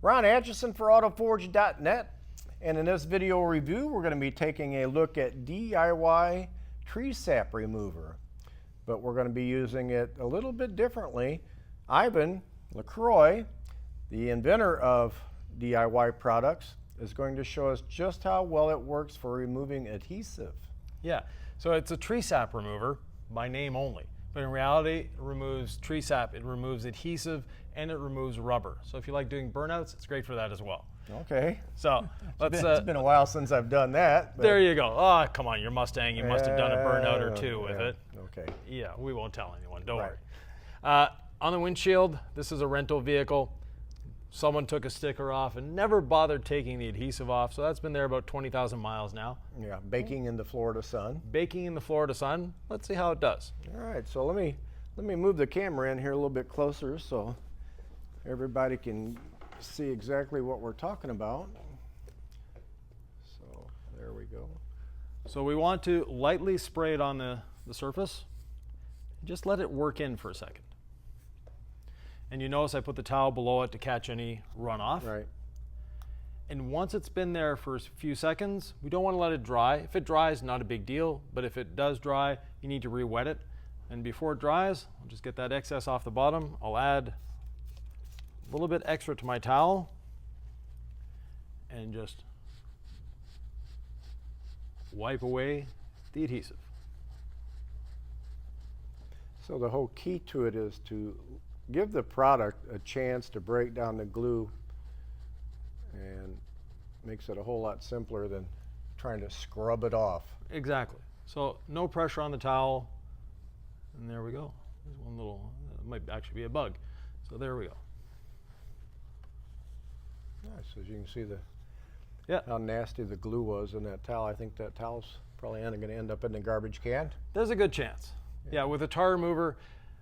Ron Atchison for AutoForge.net, and in this video review we're going to be taking a look at DIY Tree Sap Remover, but we're going to be using it a little bit differently. Ivan LaCroix, the inventor of DIY products, is going to show us just how well it works for removing adhesive. Yeah, so it's a tree sap remover by name only, but in reality it removes tree sap, it removes adhesive, and it removes rubber. So if you like doing burnouts, it's great for that as well. Okay. So let's. It's been a while since I've done that. There you go. Oh, come on, your Mustang. You must have done a burnout or two with it. Okay. Yeah, we won't tell anyone. Don't Right. worry. On the windshield, this is a rental vehicle. Someone took a sticker off and never bothered taking the adhesive off, so that's been there about 20,000 miles now. Yeah, baking in the Florida sun. Baking in the Florida sun. Let's see how it does. All right, so let me move the camera in here a little bit closer so everybody can see exactly what we're talking about. So there we go. So we want to lightly spray it on the surface. Just let it work in for a second. And you notice I put the towel below it to catch any runoff. Right. And once it's been there for a few seconds, we don't want to let it dry. If it dries, not a big deal, but if it does dry, you need to re-wet it. And before it dries, I'll just get that excess off the bottom. I'll add a little bit extra to my towel and just wipe away the adhesive. So the whole key to it is to give the product a chance to break down the glue, and makes it a whole lot simpler than trying to scrub it off. Exactly. So no pressure on the towel, and there we go. There's one little, it might actually be a bug. So there we go. Nice, as you can see how nasty the glue was in that towel. I think that towel's probably going to end up in the garbage can. There's a good chance. Yeah, with a tar remover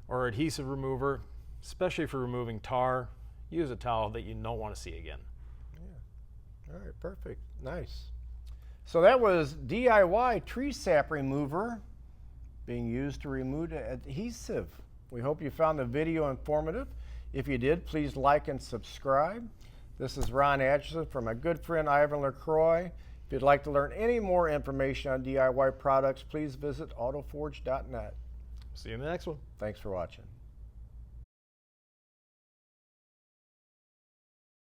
or adhesive remover, especially for removing tar, use a towel that you don't want to see again. Yeah. All right, perfect. Nice. So that was DIY Tree Sap Remover being used to remove adhesive. We hope you found the video informative. If you did, please like and subscribe. This is Ron Atchison from my good friend Ivan LaCroix. If you'd like to learn any more information on DIY products, please visit AutoForge.net. See you in the next one. Thanks for watching.